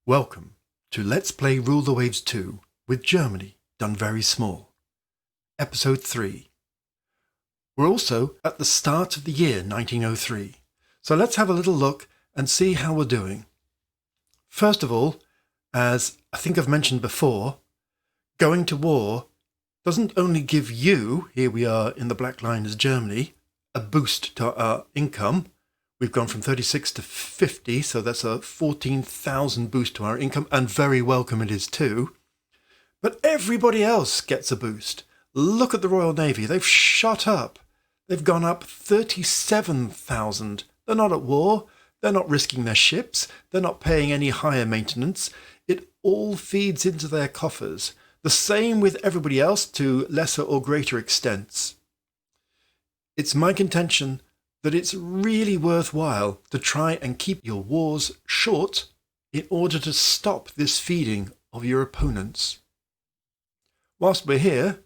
Welcome to Let's Play Rule the Waves 2 with Germany done very small. Episode 3. We're also at the start of the year 1903, so let's have a little look and see how we're doing. First of all, as I think I've mentioned before, going to war doesn't only give you, here we are in the black line as Germany, a boost to our income. We've gone from 36 to 50, so that's a 14,000 boost to our income, and very welcome it is too. But everybody else gets a boost. Look at the Royal Navy. They've shot up. They've gone up 37,000. They're not at war. They're not risking their ships. They're not paying any higher maintenance. It all feeds into their coffers. The same with everybody else to lesser or greater extents. It's my contention that it's really worthwhile to try and keep your wars short in order to stop this feeding of your opponents. Whilst we're here,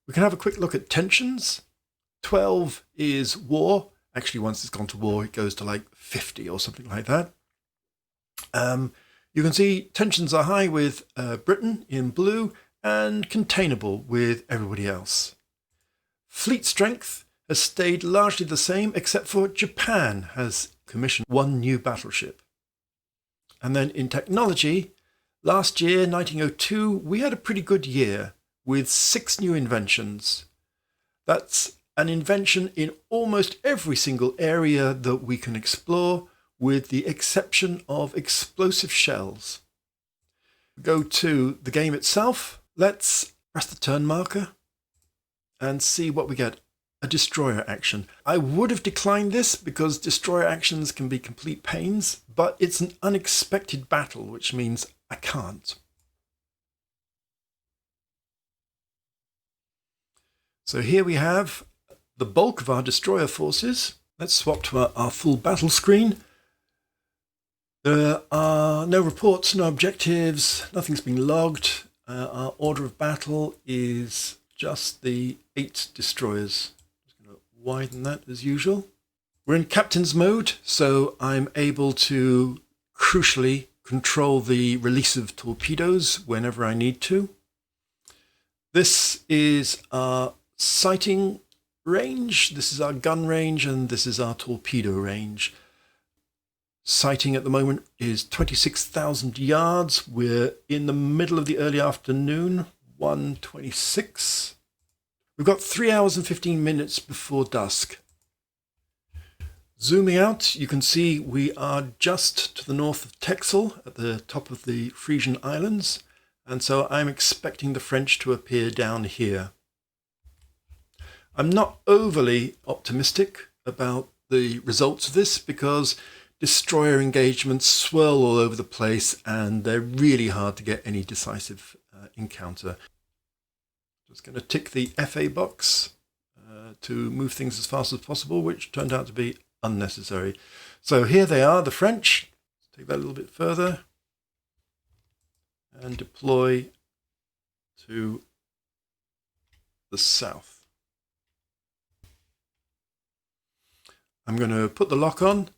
we can have a quick look at tensions. 12 is war. Actually, once it's gone to war, it goes to like 50 or something like that. You can see tensions are high with Britain in blue and containable with everybody else. Fleet strength has stayed largely the same, except for Japan has commissioned one new battleship. And then in technology, last year, 1902, we had a pretty good year with 6 new inventions. That's an invention in almost every single area that we can explore, with the exception of explosive shells. Go to the game itself. Let's press the turn marker and see what we get. A destroyer action. I would have declined this because destroyer actions can be complete pains, but it's an unexpected battle, which means I can't. So here we have the bulk of our destroyer forces. Let's swap to our full battle screen. There are no reports, no objectives, nothing's been logged. Our order of battle is just the 8 destroyers. Widen that as usual. We're in captain's mode, so I'm able to crucially control the release of torpedoes whenever I need to. This is our sighting range, this is our gun range, and this is our torpedo range. Sighting at the moment is 26,000 yards. We're in the middle of the early afternoon, 1:26. We've got 3 hours and 15 minutes before dusk. Zooming out, you can see we are just to the north of Texel at the top of the Frisian Islands, and so I'm expecting the French to appear down here. I'm not overly optimistic about the results of this because destroyer engagements swirl all over the place and they're really hard to get any decisive encounter. Just going to tick the FA box to move things as fast as possible, which turned out to be unnecessary. So here they are, the French. Let's take that a little bit further and deploy to the south. I'm going to put the lock on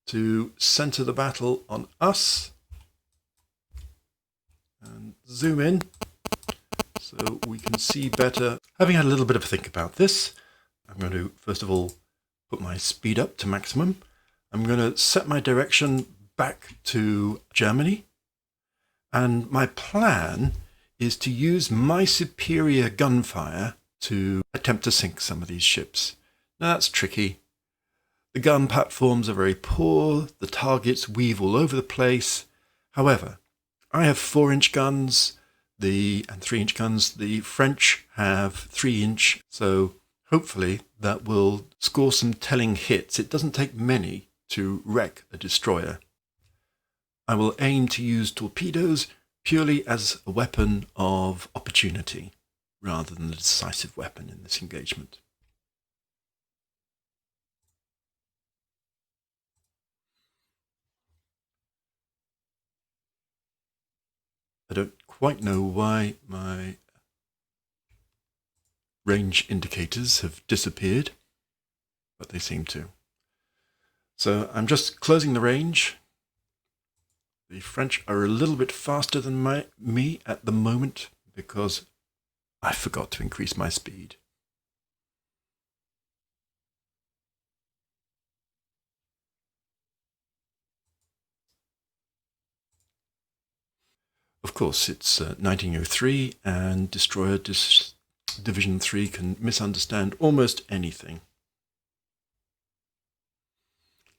to center the battle on us and zoom in so we can see better. Having had a little bit of a think about this, I'm going to first of all put my speed up to maximum. I'm going to set my direction back to Germany, and my plan is to use my superior gunfire to attempt to sink some of these ships. Now that's tricky. The gun platforms are very poor, the targets weave all over the place. However, I have 4-inch guns and 3-inch guns. The French have 3-inch, so hopefully that will score some telling hits. It doesn't take many to wreck a destroyer. I will aim to use torpedoes purely as a weapon of opportunity rather than a decisive weapon in this engagement. I don't quite know why my range indicators have disappeared, but they seem to. So I'm just closing the range The French are a little bit faster than me at the moment because I forgot to increase my speed. Of course, it's 1903 and Destroyer Division 3 can misunderstand almost anything.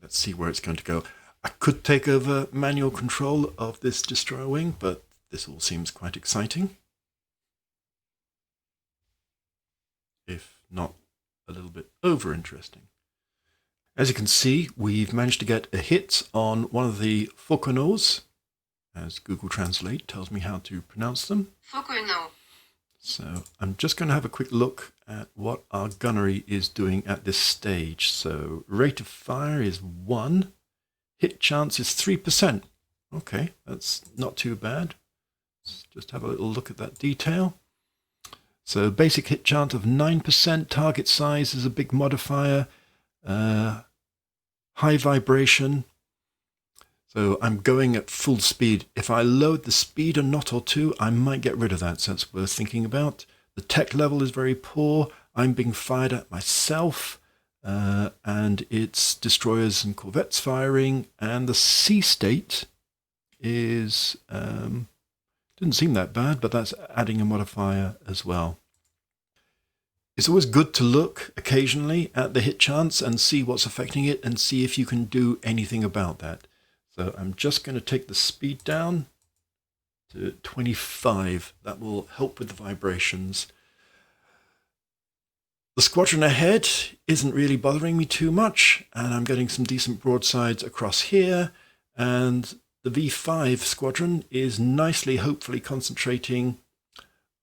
Let's see where it's going to go. I could take over manual control of this destroyer wing, but this all seems quite exciting. If not a little bit over interesting. As you can see, we've managed to get a hit on one of the Fauconneaux, as Google Translate tells me how to pronounce them. Fauconneaux. So I'm just going to have a quick look at what our gunnery is doing at this stage. So rate of fire is 1. Hit chance is 3%. Okay, that's not too bad. Let's just have a little look at that detail. So basic hit chance of 9%. Target size is a big modifier. High vibration. So I'm going at full speed. If I lowered the speed a knot or two, I might get rid of that, so that's worth thinking about. The tech level is very poor. I'm being fired at myself, and it's destroyers and corvettes firing, and the sea state is, didn't seem that bad, but that's adding a modifier as well. It's always good to look occasionally at the hit chance and see what's affecting it and see if you can do anything about that. So I'm just going to take the speed down to 25. That will help with the vibrations. The squadron ahead isn't really bothering me too much, and I'm getting some decent broadsides across here. And the V5 squadron is nicely, hopefully, concentrating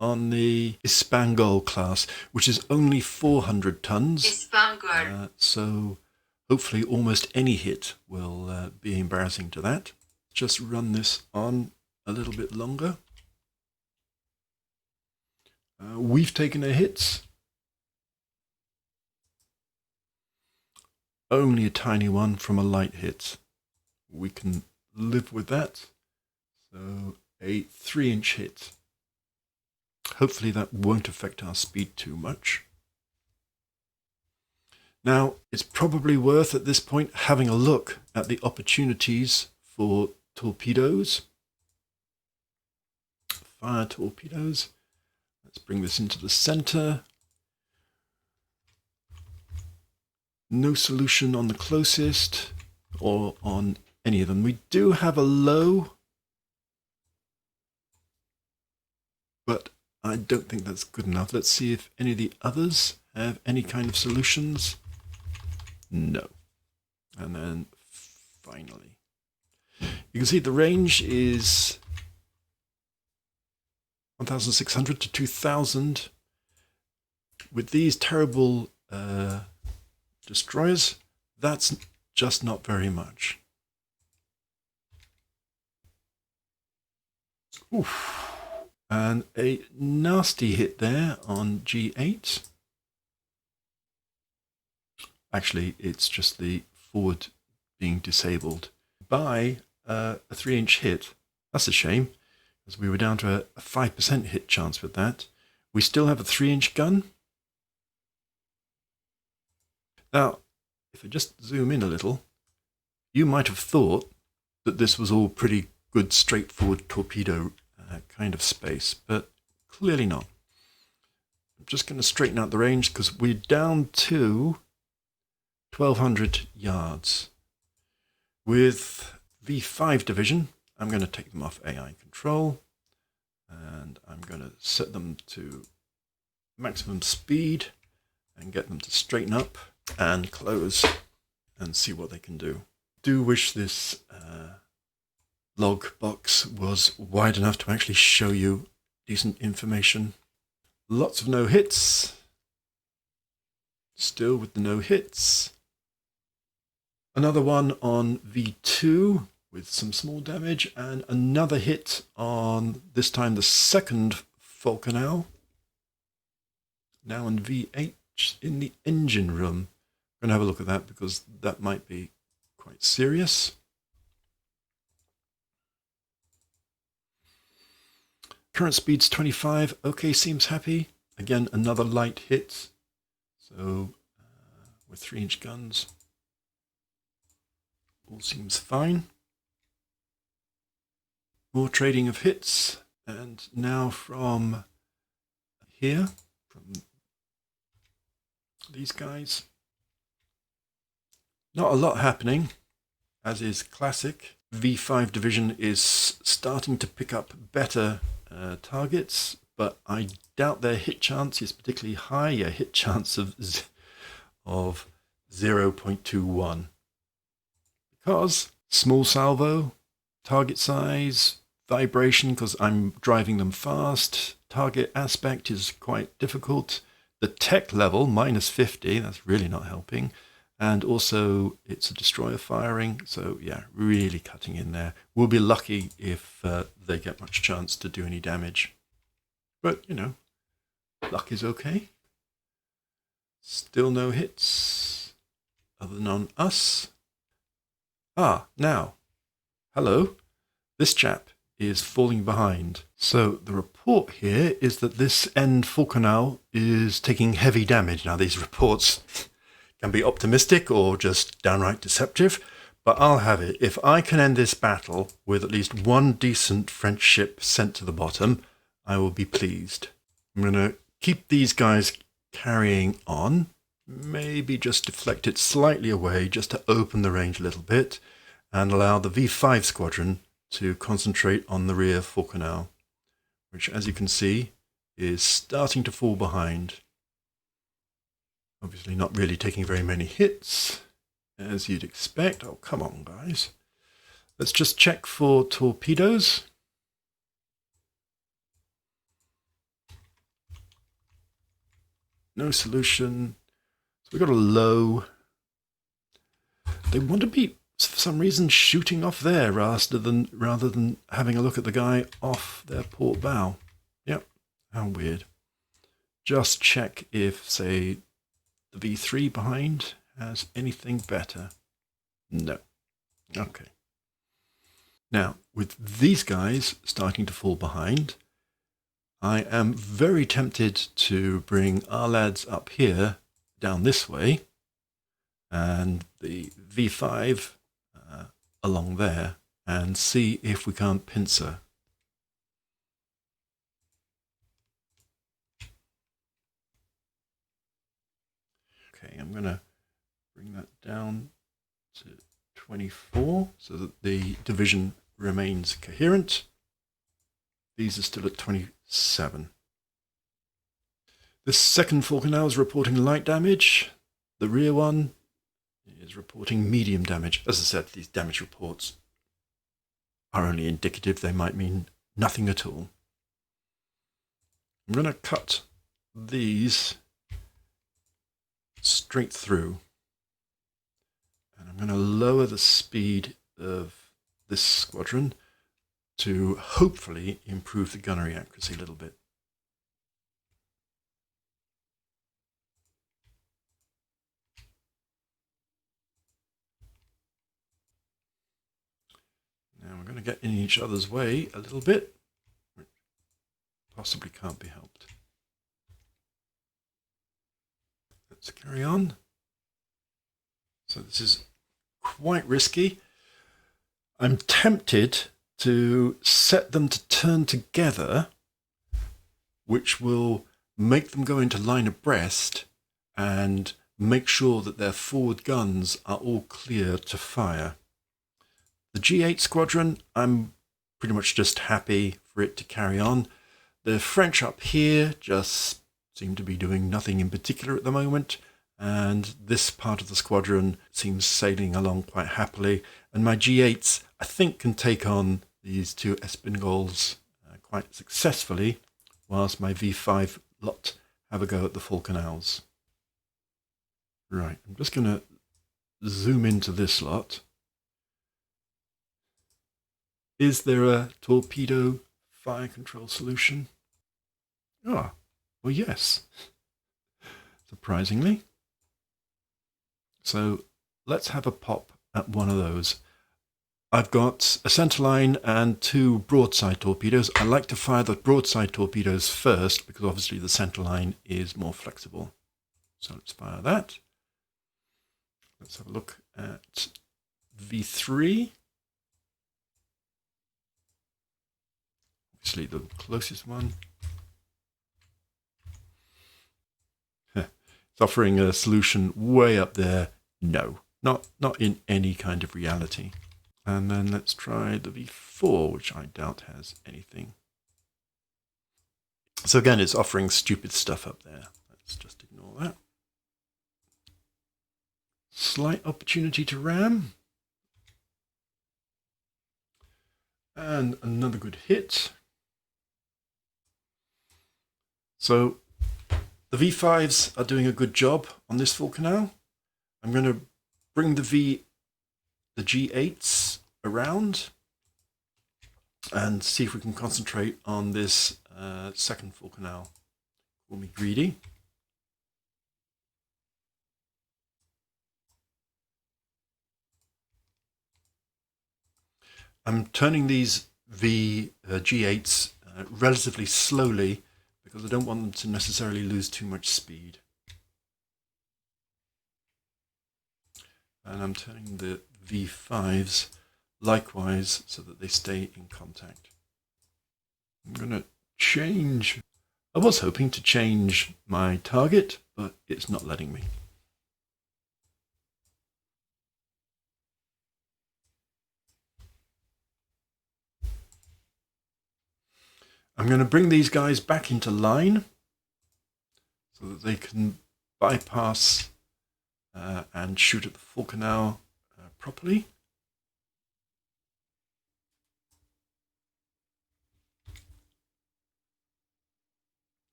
on the Espangol class, which is only 400 tons. Espangol. So hopefully almost any hit will be embarrassing to that. Just run this on a little bit longer. We've taken a hit. Only a tiny one from a light hit. We can live with that. So a 3-inch hit. Hopefully that won't affect our speed too much. Now, it's probably worth at this point having a look at the opportunities for torpedoes. Fire torpedoes. Let's bring this into the center. No solution on the closest or on any of them. We do have a low, but I don't think that's good enough. Let's see if any of the others have any kind of solutions. No. And then finally, you can see the range is 1,600 to 2,000. With these terrible destroyers, that's just not very much. Oof. And a nasty hit there on G8. Actually, it's just the forward being disabled by a 3-inch hit. That's a shame, because we were down to a 5% hit chance with that. We still have a 3-inch gun. Now, if I just zoom in a little, you might have thought that this was all pretty good, straightforward torpedo kind of space, but clearly not. I'm just going to straighten out the range because we're down to 1,200 yards. With V5 division, I'm going to take them off AI control, and I'm going to set them to maximum speed and get them to straighten up and close and see what they can do. Do wish this log box was wide enough to actually show you decent information. Lots of no hits. Still with the no hits. Another one on V2 with some small damage, and another hit on, this time, the second Falconel. Now on V8 in the engine room. I'm going to have a look at that because that might be quite serious. Current speed's 25. Okay, seems happy. Again, another light hit. So with 3-inch guns, all seems fine. More trading of hits. And now from here, from these guys, not a lot happening, as is classic. V5 division is starting to pick up better targets, but I doubt their hit chance is particularly high. A hit chance of 0.21, because small salvo, target size, vibration, because I'm driving them fast, target aspect is quite difficult. The tech level, -50, that's really not helping. And also it's a destroyer firing, so yeah, really cutting in there. We'll be lucky if they get much chance to do any damage. But, you know, luck is okay. Still no hits, other than on us. Ah, now, hello, this chap is falling behind. So the report here is that this end Falconau is taking heavy damage. Now these reports can be optimistic or just downright deceptive, but I'll have it. If I can end this battle with at least one decent French ship sent to the bottom, I will be pleased. I'm going to keep these guys carrying on, maybe just deflect it slightly away just to open the range a little bit, and allow the V5 squadron to concentrate on the rear Falconau, which, as you can see, is starting to fall behind. Obviously not really taking very many hits, as you'd expect. Oh, come on, guys. Let's just check for torpedoes. No solution. So we've got a low. They want to be, for some reason, shooting off there rather than having a look at the guy off their port bow. Yep, how weird. Just check if, say, the V3 behind has anything better. No. Okay. Now, with these guys starting to fall behind, I am very tempted to bring our lads up here, down this way, and the V5 along there, and see if we can't pincer. Okay, I'm going to bring that down to 24 so that the division remains coherent. These are still at 27. This second Falconau is reporting light damage. The rear one is reporting medium damage. As I said, these damage reports are only indicative. They might mean nothing at all. I'm going to cut these straight through, and I'm going to lower the speed of this squadron to hopefully improve the gunnery accuracy a little bit. Now we're going to get in each other's way a little bit, which possibly can't be helped. Let's carry on. So this is quite risky. I'm tempted to set them to turn together, which will make them go into line abreast and make sure that their forward guns are all clear to fire. The G8 squadron, I'm pretty much just happy for it to carry on. The French up here just seem to be doing nothing in particular at the moment, and this part of the squadron seems sailing along quite happily, and my G8s I think can take on these two Espingols quite successfully, whilst my V5 lot have a go at the Falconels. Right, I'm just going to zoom into this lot. Is there a torpedo fire control solution? Ah, well, yes, surprisingly. So let's have a pop at one of those. I've got a centerline and 2 broadside torpedoes. I like to fire the broadside torpedoes first because obviously the centerline is more flexible. So let's fire that. Let's have a look at V3. Obviously the closest one. It's offering a solution way up there. No, not in any kind of reality. And then let's try the V4, which I doubt has anything. So again, it's offering stupid stuff up there. Let's just ignore that. Slight opportunity to ram. And another good hit. So the V5s are doing a good job on this full canal. I'm going to bring the G8s around and see if we can concentrate on this second full canal. Call me greedy. I'm turning these G8s relatively slowly because I don't want them to necessarily lose too much speed. And I'm turning the V5s likewise so that they stay in contact. I'm going to change. I was hoping to change my target, but it's not letting me. I'm going to bring these guys back into line so that they can bypass and shoot at the full canal properly.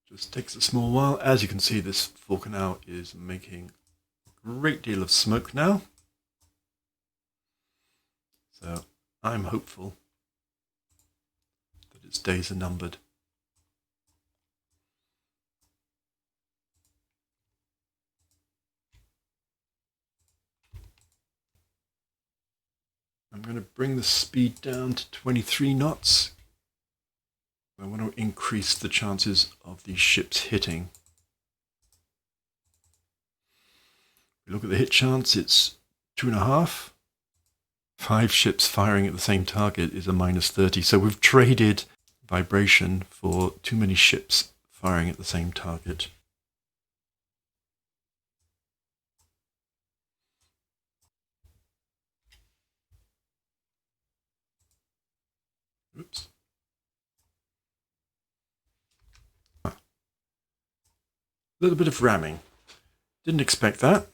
Just takes a small while. As you can see, this full canal is making a great deal of smoke now. So I'm hopeful that its days are numbered. I'm going to bring the speed down to 23 knots. I want to increase the chances of these ships hitting. If you look at the hit chance, it's 2.5. 5 ships firing at the same target is a -30. So we've traded vibration for too many ships firing at the same target. Oops. A little bit of ramming. Didn't expect that.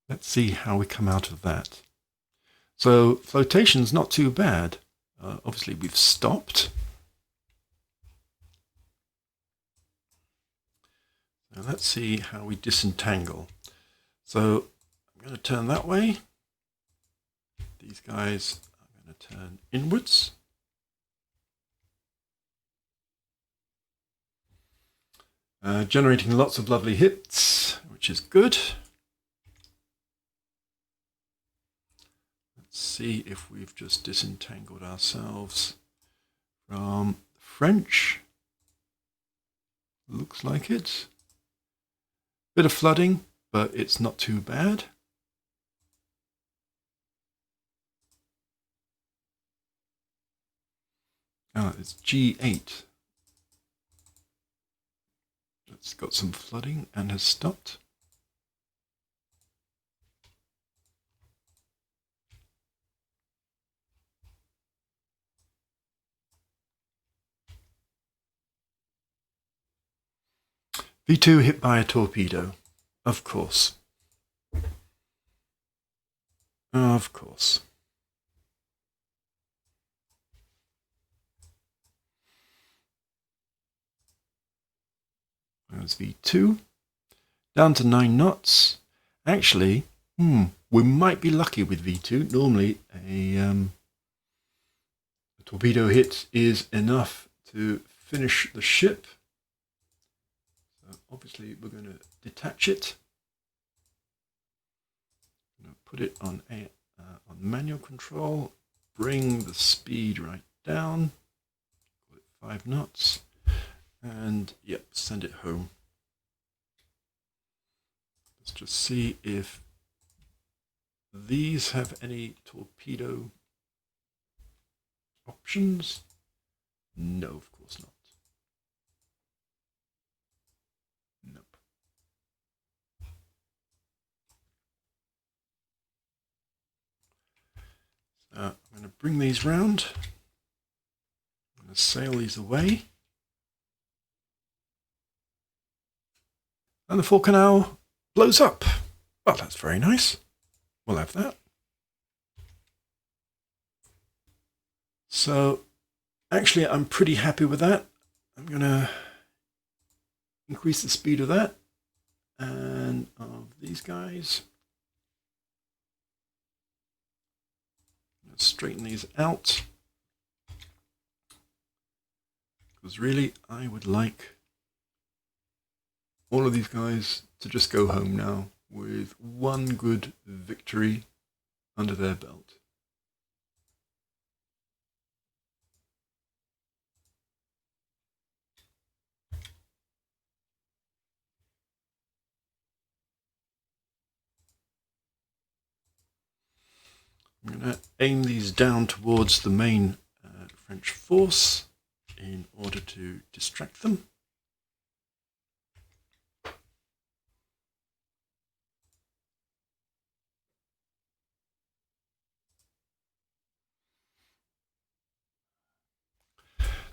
Let's see how we come out of that. So flotation's not too bad. Obviously we've stopped. Now let's see how we disentangle. So I'm going to turn that way. These guys are going to turn inwards. Generating lots of lovely hits, which is good. Let's see if we've just disentangled ourselves from French. Looks like it. Bit of flooding, but it's not too bad. It's G8. It's got some flooding and has stopped. V2 hit by a torpedo. Of course. Of course. There's V2. Down to 9 knots. Actually, we might be lucky with V2. Normally, a torpedo hit is enough to finish the ship. So obviously we're going to detach it. I'm going to put it on on manual control, bring the speed right down, 5 knots, and yep, send it home. Let's just see if these have any torpedo options. No, of course not. Nope. So I'm going to bring these round. I'm going to sail these away. And the fore canal blows up. Well, that's very nice. We'll have that. So actually, I'm pretty happy with that. I'm going to increase the speed of that and of these guys. Let's straighten these out. Because really, I would like all of these guys to just go home now with one good victory under their belt. I'm going to aim these down towards the main French force in order to distract them.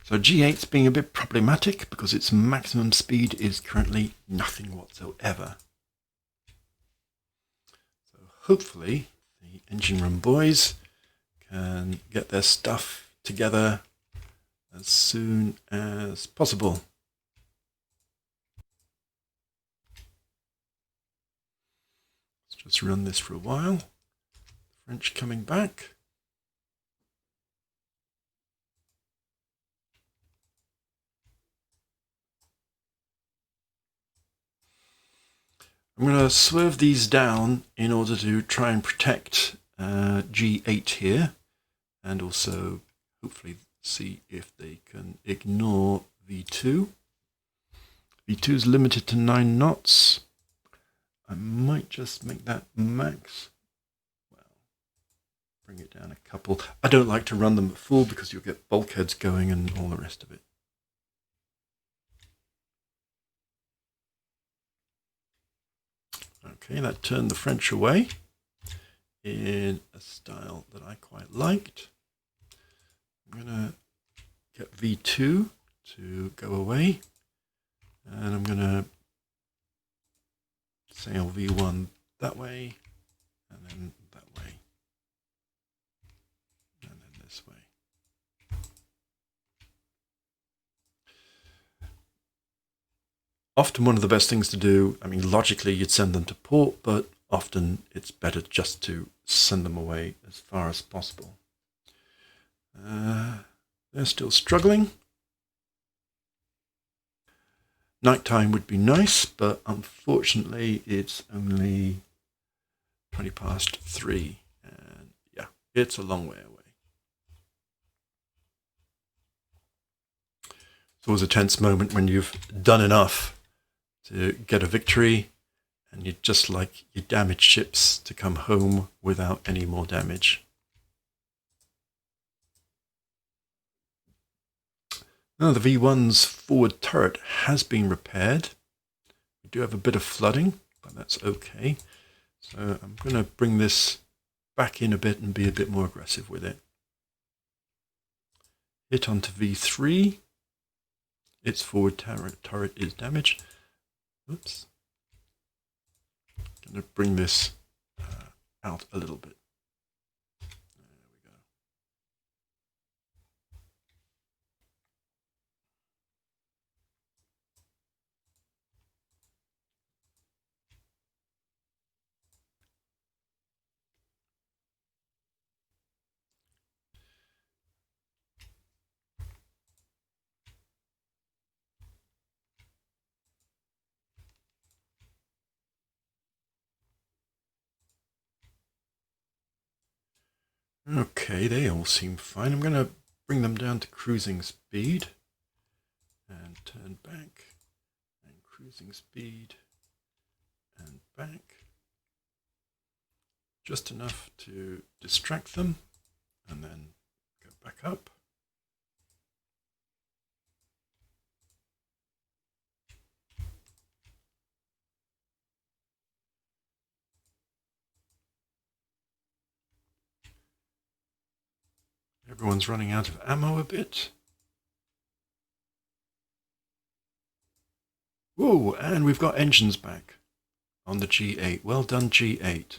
So G8's being a bit problematic because its maximum speed is currently nothing whatsoever. So hopefully the engine room boys can get their stuff together as soon as possible. Let's just run this for a while. French coming back. I'm going to swerve these down in order to try and protect G8 here, and also hopefully see if they can ignore V2. V2 is limited to 9 knots. I might just make that max. Well, bring it down a couple. I don't like to run them at full because you'll get bulkheads going and all the rest of it. Okay, that turned the French away in a style that I quite liked. I'm going to get V2 to go away, and I'm going to sail V1 that way, and then that way, and then this way. Often one of the best things to do, I mean, logically you'd send them to port, but often it's better just to send them away as far as possible. They're still struggling. Nighttime would be nice, but unfortunately it's only 20 past 3, and yeah, it's a long way away. It's always a tense moment when you've done enough to get a victory and you'd just like your damaged ships to come home without any more damage. Now the V1's forward turret has been repaired. We do have a bit of flooding, but that's okay. So I'm going to bring this back in a bit and be a bit more aggressive with it. Hit onto V3. Its forward turret is damaged. Oops. I'm going to bring this out a little bit. There we go. Okay, they all seem fine. I'm going to bring them down to cruising speed and turn back, and cruising speed and back. Just enough to distract them, and then go back up. Everyone's running out of ammo a bit. Whoa, and we've got engines back on the G8. Well done, G8.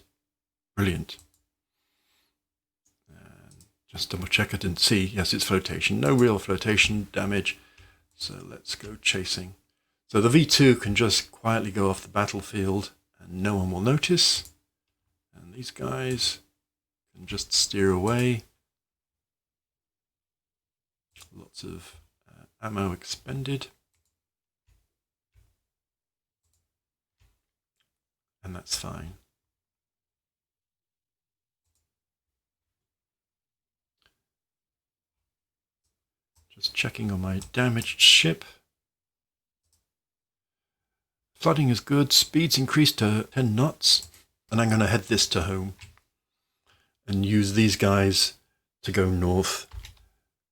Brilliant. And just double check I didn't see. Yes, it's flotation. No real flotation damage. So let's go chasing. So the V2 can just quietly go off the battlefield and no one will notice. And these guys can just steer away. Lots of ammo expended. And that's fine. Just checking on my damaged ship. Flooding is good. Speed's increased to 10 knots. And I'm going to head this to home and use these guys to go north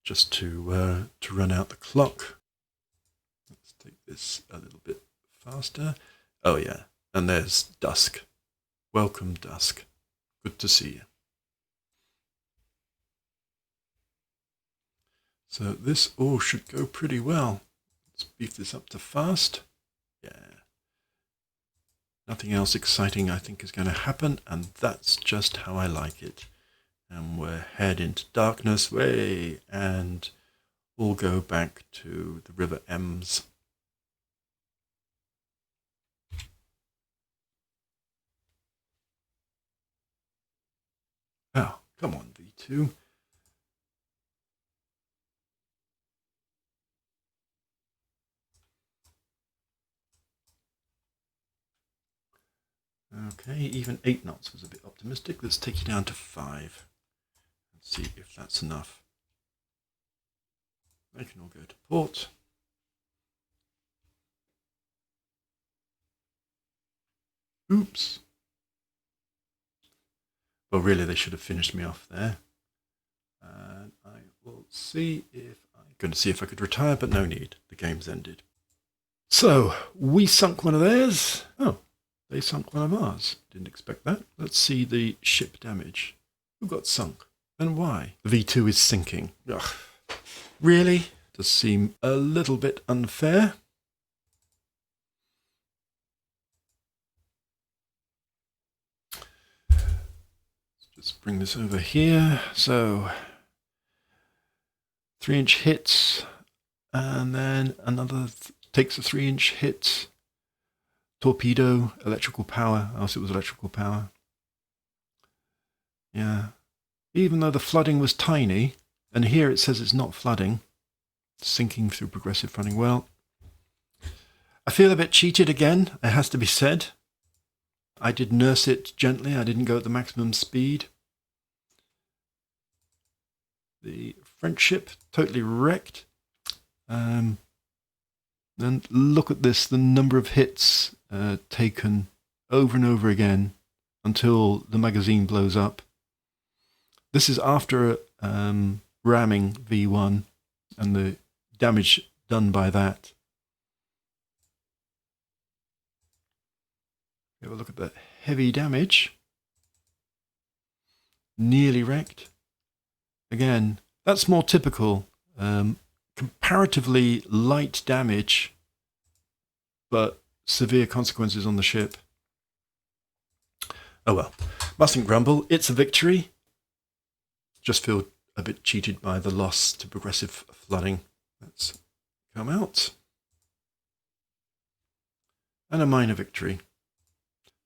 just to run out the clock. Let's take this a little bit faster. Oh yeah, and there's dusk. Welcome, dusk. Good to see you. So this all should go pretty well. Let's beef this up to fast. Yeah. Nothing else exciting I think is going to happen, and that's just how I like it. And we're head into darkness, way, and we'll go back to the River Ems. Oh, come on, V2. Okay, even 8 knots was a bit optimistic. Let's take you down to 5. Let's see if that's enough. They can all go to port. Oops. Well, really, they should have finished me off there. And I will see if I'm going to see if I could retire, but no need. The game's ended. So, we sunk one of theirs. Oh, they sunk one of ours. Didn't expect that. Let's see the ship damage. Who got sunk? And why? The V2 is sinking. Ugh. Really? Does seem a little bit unfair. Let's bring this over here. So 3-inch hits, and then another takes a 3-inch hit. Torpedo, electrical power. Else it was electrical power. Yeah. Even though the flooding was tiny, and here it says it's not flooding, sinking through progressive flooding. Well, I feel a bit cheated again, it has to be said. I did nurse it gently. I didn't go at the maximum speed. The French ship totally wrecked. And look at this, the number of hits taken over and over again until the magazine blows up. This is after ramming V1 and the damage done by that. Have a look at that heavy damage. Nearly wrecked. Again, that's more typical. Comparatively light damage, but severe consequences on the ship. Oh well, mustn't grumble. It's a victory. Just feel a bit cheated by the loss to progressive flooding. Let's come out. And a minor victory.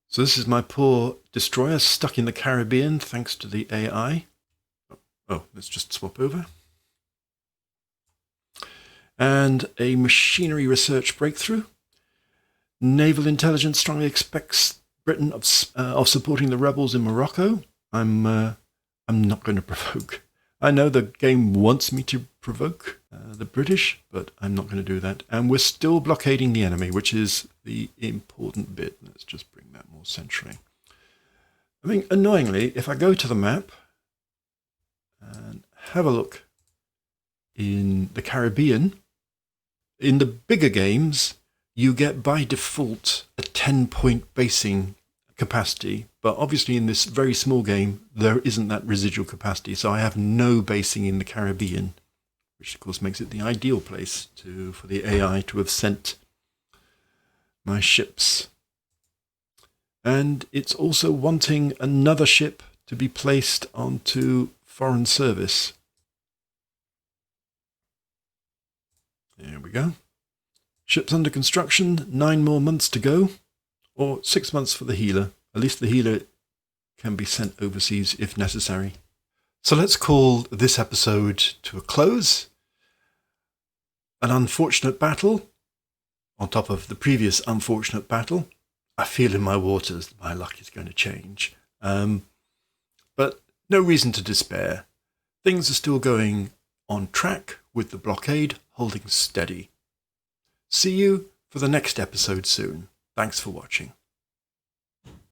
So this is my poor destroyer stuck in the Caribbean thanks to the AI. Oh, let's just swap over. And a machinery research breakthrough. Naval intelligence strongly expects Britain of supporting the rebels in Morocco. I'm I'm not going to provoke. I know the game wants me to provoke the British, but I'm not going to do that. And we're still blockading the enemy, which is the important bit. Let's just bring that more centrally. I mean, annoyingly, if I go to the map and have a look in the Caribbean, in the bigger games, you get by default a 10-point basing capacity, but obviously in this very small game there isn't that residual capacity, so I have no basing in the Caribbean, which of course makes it the ideal place for the AI to have sent my ships. And it's also wanting another ship to be placed onto foreign service. There we go. Ships under construction, 9 more months to go. Or 6 months for the healer. At least the healer can be sent overseas if necessary. So let's call this episode to a close. An unfortunate battle, on top of the previous unfortunate battle. I feel in my waters that my luck is going to change. But no reason to despair. Things are still going on track with the blockade holding steady. See you for the next episode soon. Thanks for watching.